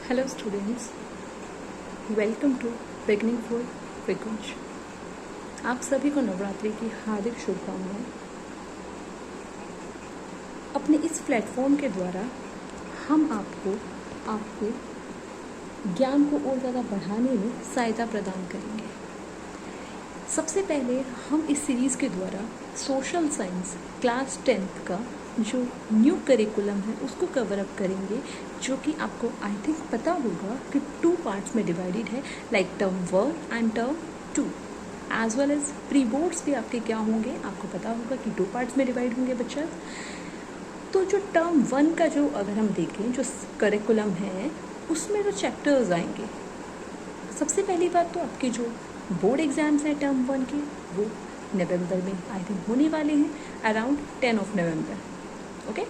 Hello students, welcome to Beginning for Vikunj। आप सभी को नवरात्रि की हार्दिक शुभकामनाएं। अपने इस प्लेटफॉर्म के द्वारा हम आपको ज्ञान को और ज़्यादा बढ़ाने में सहायता प्रदान करेंगे। सबसे पहले हम इस सीरीज़ के द्वारा सोशल साइंस क्लास 10th का जो न्यू करिकुलम है उसको कवर अप करेंगे, जो कि आपको आई थिंक पता होगा कि 2 पार्ट्स में डिवाइडेड है, like term 1 and term 2, as well as pre boards भी आपके क्या होंगे, आपको पता होगा कि 2 पार्ट्स में डिवाइड होंगे बच्चा। तो जो टर्म 1 का जो अगर हम देखें जो करिकुलम है उसमें जो चैप्टर्स आएंगे, सबसे पहली बात तो आपके जो बोर्ड एग्ज़ाम्स हैं टर्म 1 के वो नवंबर में आई थिंक होने वाले हैं, अराउंड 10 ऑफ नवंबर। ओके,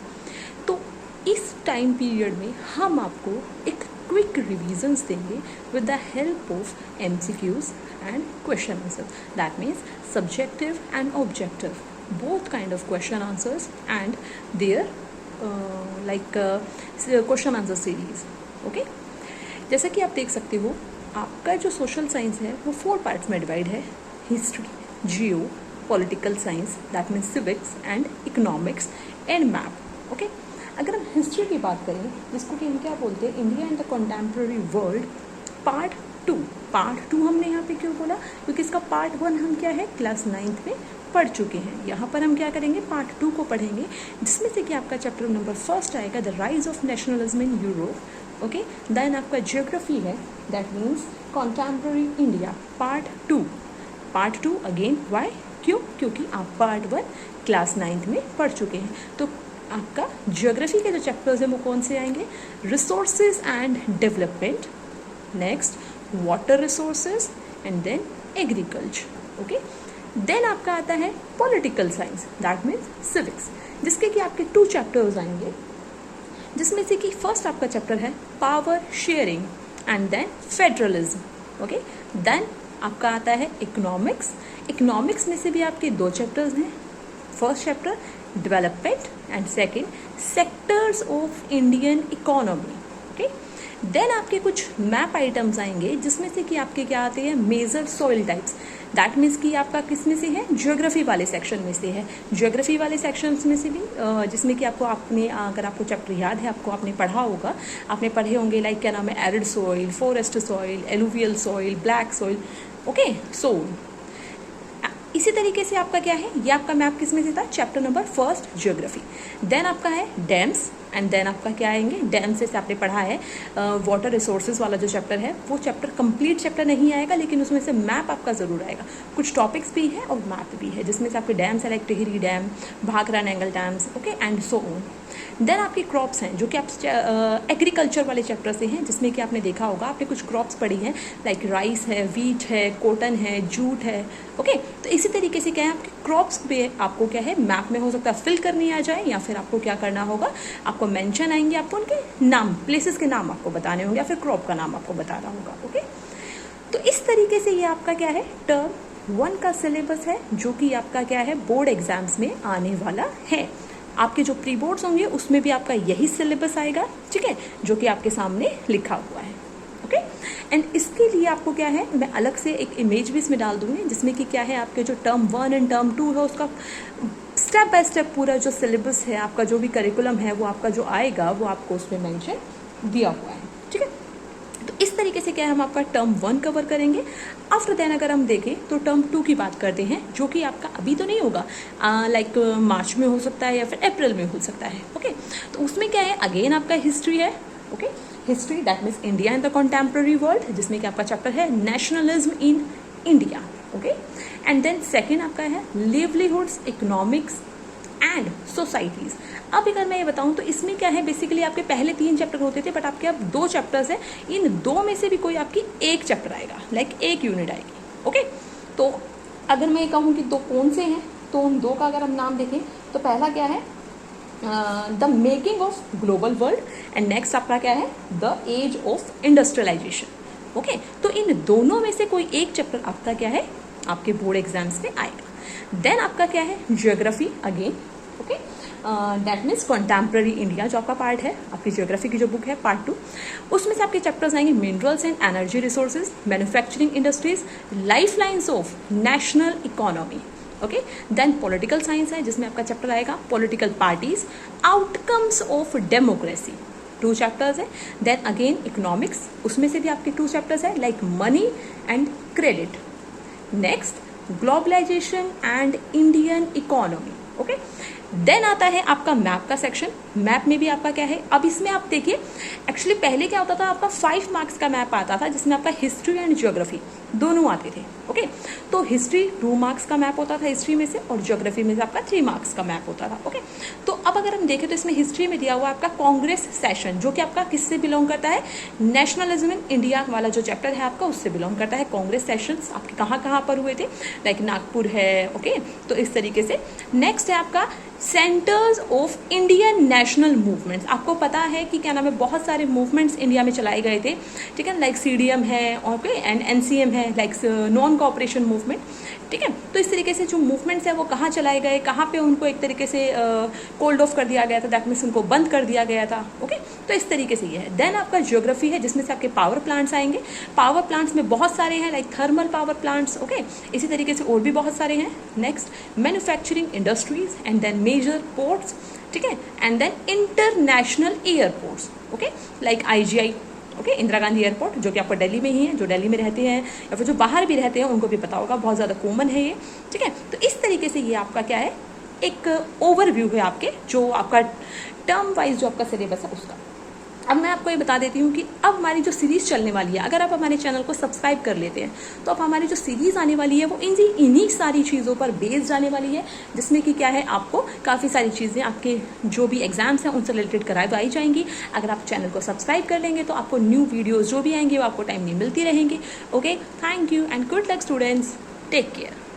तो इस टाइम पीरियड में हम आपको एक क्विक रिविजन्स देंगे with the help of MCQs and question answer. That means subjective and objective both kind of question answers and there like question answer series. Okay, जैसा कि आप देख सकते हो आपका जो सोशल साइंस है वो 4 पार्ट्स में डिवाइड है, history, Jio, political science that means civics and economics and map. Okay, अगर हम हिस्ट्री की बात करें जिसको कि हम क्या बोलते हैं, India and the contemporary world part 2। Part 2 हमने यहाँ पे क्यों बोला, क्योंकि इसका पार्ट 1 हम क्या है क्लास 9th में पढ़ चुके हैं। यहाँ पर हम क्या करेंगे, पार्ट 2 को पढ़ेंगे, जिसमें से कि आपका चैप्टर नंबर 1 आएगा the rise of nationalism in Europe. Okay, then आपका जियोग्राफी है, that means contemporary India part 2। Part 2 again why, क्यों, क्योंकि आप पार्ट 1 क्लास 9th में पढ़ चुके हैं। तो आपका जियोग्राफी के जो चैप्टर्स हैं वो कौन से आएंगे, resources and development, next water resources and then agriculture. Okay, then आपका आता है political science that means civics, जिसके कि आपके 2 चैप्टर्स आएंगे, जिसमें से कि फर्स्ट आपका चैप्टर है power sharing and then federalism. Okay, then आपका आता है इकोनॉमिक्स। इकोनॉमिक्स में से भी आपके 2 चैप्टर्स हैं, first chapter development and second sectors of Indian economy. Okay, then आपके कुछ मैप आइटम्स आएंगे, जिसमें से कि आपके क्या आते हैं, major soil types, that means कि आपका किस में से है, ज्योग्राफी वाले सेक्शन में से है। ज्योग्राफी वाले सेक्शंस में से भी जिसमें कि आपको आपने अगर आपको चैप्टर याद है, आपको आपने पढ़ा होगा, आपने पढ़े होंगे लाइक क्या नाम है, arid soil, forest soil, alluvial soil, black soil. Okay, so इसी तरीके से आपका क्या है, ये आपका मैप किस में से था, चैप्टर नंबर 1 ज्योग्राफी। देन आपका है डैम्स एंड देन आपका क्या आएंगे, डैम से आपने पढ़ा है वाटर रिसोर्सेज वाला जो चैप्टर है, वो चैप्टर कंप्लीट चैप्टर नहीं आएगा, लेकिन उसमें से मैप आपका ज़रूर आएगा, कुछ टॉपिक्स भी है और मैप भी है, जिसमें से आपके डैम्स है like Tehri dam, Bhakra Nangal dams. Okay, and so on. Then आपकी क्रॉप्स हैं जो कि आप एग्रीकल्चर वाले चैप्टर से हैं, जिसमें कि आपने देखा होगा आपने कुछ क्रॉप्स पढ़ी हैं लाइक राइस है, वीट है, कॉटन है, जूट है। ओके, तो इसी तरीके से क्या है आपके क्रॉप्स पे आपको क्या है मैप में हो सकता है फिल करनी आ जाए, या फिर आपको क्या करना होगा, आपको मेंशन आएंगे, आपको उनके नाम, प्लेसेस के नाम आपको बताने होंगे, या फिर क्रॉप का नाम आपको बताना होगा। ओके, तो इस तरीके से ये आपका क्या है टर्म 1 का सिलेबस है, जो कि आपका क्या है बोर्ड एग्जाम्स में आने वाला है। आपके जो प्री बोर्ड्स होंगे उसमें भी आपका यही सिलेबस आएगा, ठीक है, जो कि आपके सामने लिखा हुआ है। ओके, एंड इसके लिए आपको क्या है, मैं अलग से एक इमेज भी इसमें डाल दूंगी, जिसमें कि क्या है आपके जो टर्म 1 एंड टर्म 2 है उसका स्टेप बाय स्टेप पूरा जो सिलेबस है, आपका जो भी करिकुलम है वो आपका जो आएगा वो आपको उसमें मेंशन दिया हुआ है, ठीक है। तो इस तरीके से क्या है हम आपका टर्म 1 कवर करेंगे। आफ्टर देन अगर हम देखें तो टर्म 2 की बात करते हैं, जो कि आपका अभी तो नहीं होगा, लाइक मार्च में हो सकता है या फिर अप्रैल में हो सकता है। ओके, तो उसमें क्या है, अगेन आपका हिस्ट्री है। Okay, history that means India and the contemporary world, जिसमें कि आपका चैप्टर है nationalism in India. Okay, and then second आपका है लिवलीहुड्स, इकोनॉमिक्स एंड सोसाइटीज़। अब अगर मैं ये बताऊं तो इसमें क्या है, बेसिकली आपके पहले 3 चैप्टर होते थे, बट आपके अब 2 चैप्टर्स हैं, इन 2 में से भी कोई आपकी एक चैप्टर आएगा, लाइक एक यूनिट आएगी। ओके, तो अगर मैं ये कहूँ कि 2 कौन से हैं, तो उन 2 का अगर हम नाम देखें तो पहला क्या है, the making of global world, and next आपका क्या है, the age of industrialisation. Okay, तो इन दोनों में से कोई एक चैप्टर आपका क्या है, आपके बोर्ड एग्जाम्स में आएगा। देन आपका क्या है, geography again. Okay, that means contemporary India जो आपका पार्ट है, आपकी ज्योग्राफी की जो बुक है पार्ट 2, उसमें से आपके चैप्टर्स आएंगे minerals and energy resources, manufacturing industries, life lines of national economy. Okay, then political science है जिसमें आपका चैप्टर आएगा political parties, outcomes of democracy, 2 chapters है। देन अगेन इकोनॉमिक्स, उसमें से भी आपके 2 चैप्टर्स है like money and credit. Next globalisation and Indian economy. Okay, then आता है आपका मैप का सेक्शन। मैप में भी आपका क्या है, अब इसमें आप देखिए एक्चुअली पहले क्या होता था, आपका 5 मार्क्स का मैप आता था जिसमें आपका हिस्ट्री एंड ज्योग्राफी दोनों आते थे। ओके, तो हिस्ट्री 2 मार्क्स का मैप होता था हिस्ट्री में से, और ज्योग्राफी में से आपका 3 मार्क्स का मैप होता था। ओके, तो अब अगर हम देखें तो इसमें हिस्ट्री में दिया हुआ आपका कांग्रेस सेशन, जो कि आपका किससे बिलोंग करता है, नेशनलिज्म इन इंडिया वाला जो चैप्टर है आपका उससे बिलोंग करता है। कांग्रेस सेशंस आपके कहाँ कहाँ पर हुए थे, लाइक नागपुर है। ओके, तो इस तरीके से। नेक्स्ट है आपका centres of Indian national movements. आपको पता है कि क्या नाम है, बहुत सारे मूवमेंट्स इंडिया में चलाए गए थे, ठीक है, लाइक CDM है, ओके, एंड NCM है, लाइक नॉन कोऑपरेशन मूवमेंट। ठीक है, तो इस तरीके से जो मूवमेंट्स है वो कहाँ चलाए गए, कहाँ पे उनको एक तरीके से कोल्ड ऑफ कर दिया गया था, दैट मीन्स उनको बंद कर दिया गया था। ओके, तो इस तरीके से ये है। देन आपका ज्योग्राफी है जिसमें से आपके पावर प्लांट्स आएंगे। पावर प्लांट्स में बहुत सारे हैं, like thermal power plants. Okay, इसी तरीके से और भी बहुत सारे हैं। Next manufacturing industries and then major ports, ठीक है, and then international airports. Okay, like IGI, okay, Indira Gandhi airport, जो कि आपको दिल्ली में ही है, जो दिल्ली में रहते हैं या फिर जो बाहर भी रहते हैं उनको भी पता होगा, बहुत ज़्यादा कॉमन है ये। ठीक है, तो इस तरीके से ये आपका क्या है, एक ओवरव्यू है आपके जो आपका टर्म वाइज जो आपका सिलेबस है उसका। अब मैं आपको ये बता देती हूँ कि अब हमारी जो सीरीज़ चलने वाली है, अगर आप हमारे चैनल को सब्सक्राइब कर लेते हैं तो अब हमारी जो सीरीज़ आने वाली है वो इन्हीं सारी चीज़ों पर बेस्ड आने वाली है, जिसमें कि क्या है, आपको काफ़ी सारी चीज़ें आपके जो भी एग्जाम्स हैं उनसे रिलेटेड कराई जाएंगी। अगर आप चैनल को सब्सक्राइब कर लेंगे तो आपको न्यू वीडियोज़ जो भी आएंगे वो आपको टाइम में मिलती रहेंगी। Okay, thank you and good luck students, take care.